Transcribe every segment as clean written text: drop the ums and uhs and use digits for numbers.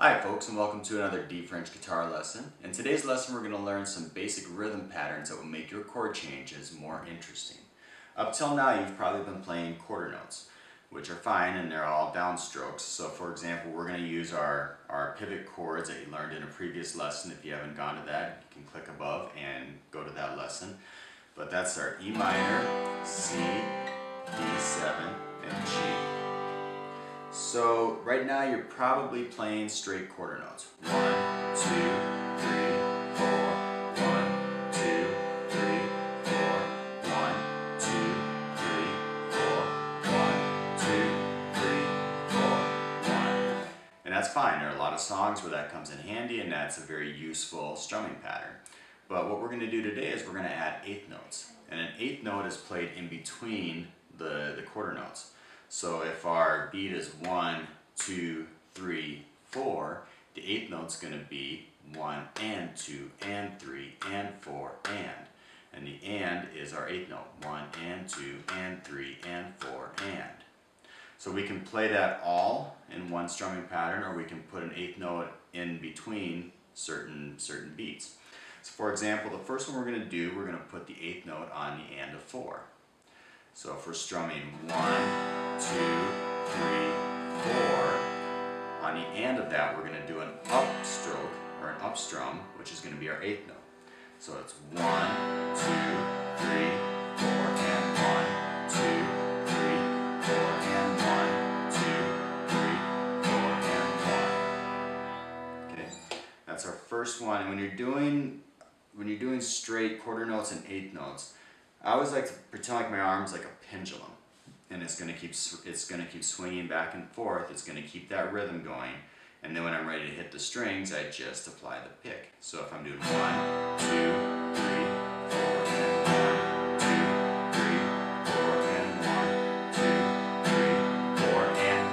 Hi folks, and welcome to another D French guitar lesson. In today's lesson we're going to learn some basic rhythm patterns that will make your chord changes more interesting. Up till now you've probably been playing quarter notes, which are fine and they're all downstrokes. So for example, we're going to use our pivot chords that you learned in a previous lesson. If you haven't gone to that, you can click above and go to that lesson. But that's our E minor, C, D7, and G. So right now you're probably playing straight quarter notes. 1, 2, 3, 4. 1, 2, 3, 4. 1, 2, 3, 4. 1, 2, 3, 4. 1. And that's fine. There are a lot of songs where that comes in handy, and that's a very useful strumming pattern. But what we're going to do today is we're going to add eighth notes. And an eighth note is played in between the quarter notes. So if our beat is 1, 2, 3, 4, the eighth note's going to be 1 and 2 and 3 and 4 and. And the and is our eighth note. 1 and 2 and 3 and 4 and. So we can play that all in one strumming pattern, or we can put an eighth note in between certain beats. So for example, the first one we're going to do, we're going to put the eighth note on the and of 4. So if we're strumming 1, 2, 3, 4, on the and of that we're going to do an upstroke or an upstrum, which is going to be our eighth note. So it's 1, 2, 3, 4, and 1, 2, 3, 4, and 1, 2, 3, 4, and 1. Okay, that's our first one. And when you're doing straight quarter notes and eighth notes, I always like to pretend like my arm's like a pendulum, and it's going to keep swinging back and forth. It's going to keep that rhythm going, and then when I'm ready to hit the strings, I just apply the pick. So if I'm doing 1, 2, 3, 4, and 1, 2, 3, 4, and 1, 2, 3, 4, and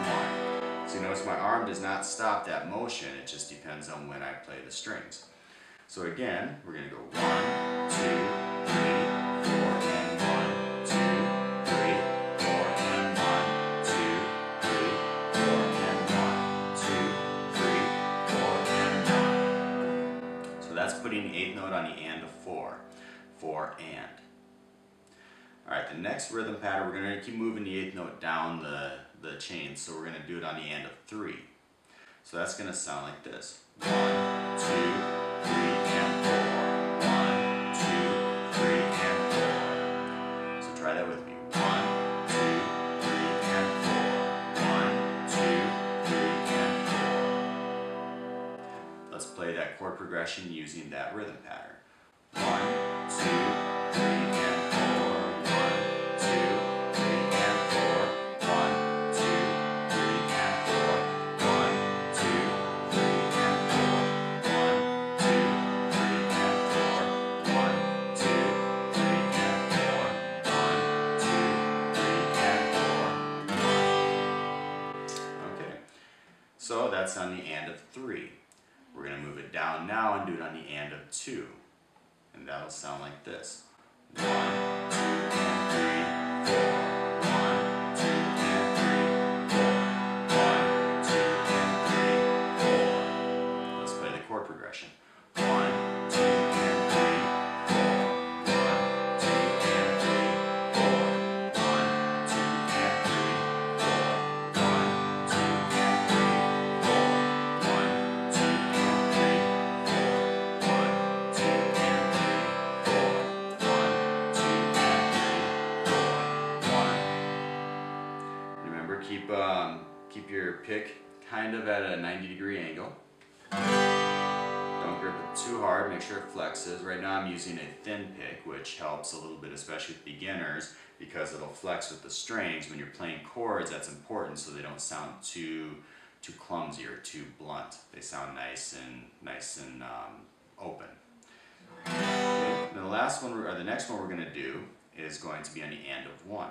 1. So you notice my arm does not stop that motion. It just depends on when I play the strings. So again, we're going to go 1, 2, 3. 4 and 1, 2, 3, 4 and 1, 2, 3, 4 and 1, 2, 3, 4 and 1. So that's putting the eighth note on the and of 4. 4 and. Alright, the next rhythm pattern, we're going to keep moving the eighth note down the chain, so we're going to do it on the and of 3. So that's going to sound like this. 1, 2, 3, and 4. Try that with me. 1, 2, 3, and 4. 1, 2, 3, and 4. Let's play that chord progression using that rhythm pattern. 1, 2, 3, and 4. 1, 2, 3, and 4. 1, 2, 3, and 4. 1, 2, 3, and 4. 1, 2, 3, and 4. 1, 2, 3, and 4. So that's on the and of 3. We're going to move it down now and do it on the and of 2. And that'll sound like this. 1, 2, and 3, 4. 1, 2, and 3, 4. 1, 2, and 3, 4. Let's play the chord progression. 1, 2, and 3, 4. 1, 2, and 3, 4. 1, 2, and 3, 4. 1, 2, and 3. Keep your pick kind of at a 90-degree angle. Don't grip it too hard, make sure it flexes. Right now I'm using a thin pick, which helps a little bit, especially with beginners, because it'll flex with the strings. When you're playing chords, that's important so they don't sound too clumsy or too blunt. They sound nice and open. Okay. The last one, or the next one we're going to do is going to be on the and of 1.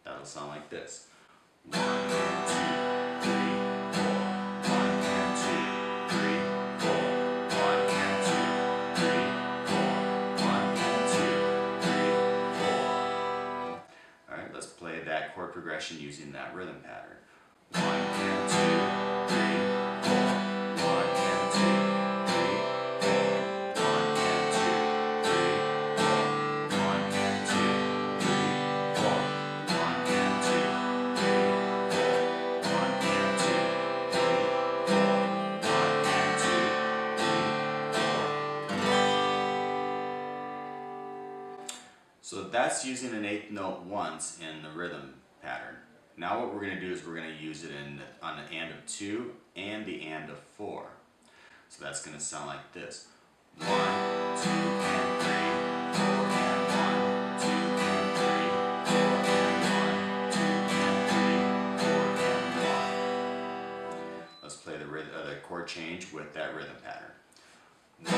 That'll sound like this. 1 and 2, 3, 4. 1 and 2, 3, 4. 1 and 2, 3, 4. 1 and 2, 3, 4. Alright, let's play that chord progression using that rhythm pattern. 1 and 2, 3, 4. that's using an eighth note once in the rhythm pattern. Now what we're going to do is we're going to use it on the and of 2 and the and of 4. So that's going to sound like this. 1, 2, and 3, 4, and 1, 2, and 3, 4, and 1, 2, and 3, 4, and 1. Let's play the chord change with that rhythm pattern. 1,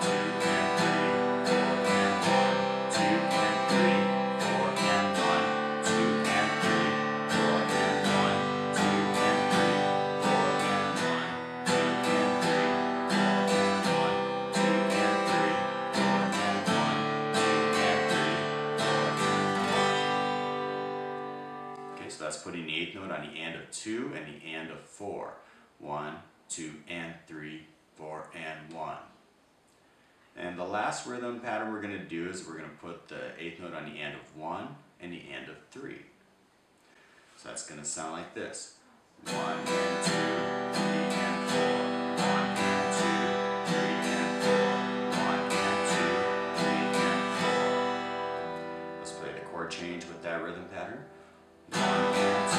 2, and 3, 4, and 1, 2, and 3, 4, and 1, 2, and 3, 4, and 1, 2, and 3, 4, and 1, 2, and 3, 4, and 1, 2, and 3, 4, and 1, 2, and 3, 4, and 1. Okay, so that's putting the eighth note on the and of 2 and the and of 4. 1, 2, and 3, 4, and 1. And the last rhythm pattern we're going to do is we're going to put the eighth note on the and of 1 and the and of 3. So that's going to sound like this. 1 and 2, 3 and 4. 1 and 2, 3 and 4. 1 and 2, 3 and 4. Let's play the chord change with that rhythm pattern. 1 and 2,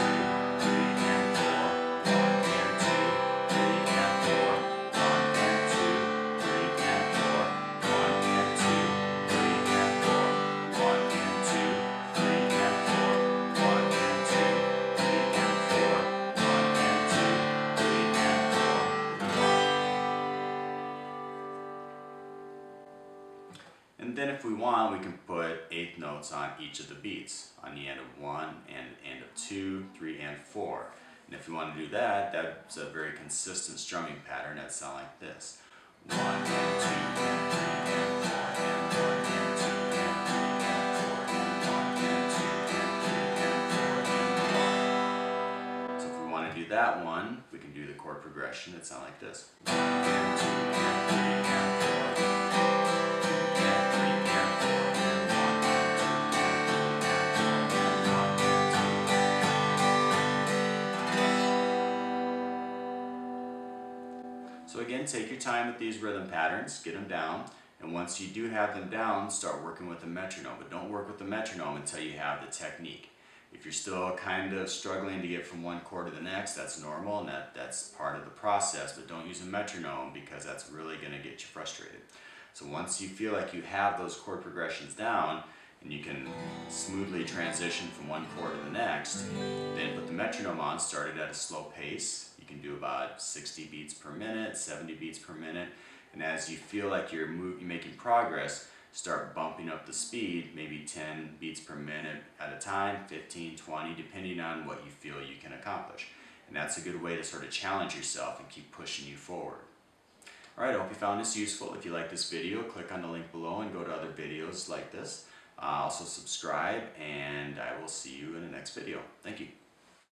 3 and 4. 1 and 2, 3 and 4. 1 and 2, 3 and 4. 1 and 2, 3 and 4. 1 and 2, 3 and 4. 1 and 2, 3 and 4. 1 and 2, 3 and 4. And then if we want, we can put eighth notes on each of the beats, on the end of 1 and end of 2, 3, and 4. And if you want to do that, that's a very consistent strumming pattern that sounds like this. 1 and 2 and 3 and 4 and 1 and 2 and 3 and 4 and 1 and 2 and 3 and 4 and 1. So if we want to do that one, we can do the chord progression that sounds like this. 1 and 2 and 3 and 4. So again, take your time with these rhythm patterns, get them down, and once you do have them down, start working with the metronome. But don't work with the metronome until you have the technique. If you're still kind of struggling to get from one chord to the next, that's normal and that's part of the process, but don't use a metronome because that's really going to get you frustrated. So once you feel like you have those chord progressions down, and you can smoothly transition from one chord to the next, then put the metronome on, start it at a slow pace. You can do about 60 beats per minute, 70 beats per minute, and as you feel like you're making progress, start bumping up the speed, maybe 10 beats per minute at a time, 15, 20, depending on what you feel you can accomplish. And that's a good way to sort of challenge yourself and keep pushing you forward. Alright, I hope you found this useful. If you like this video, click on the link below and go to other videos like this. Also subscribe, and I will see you in the next video. Thank you.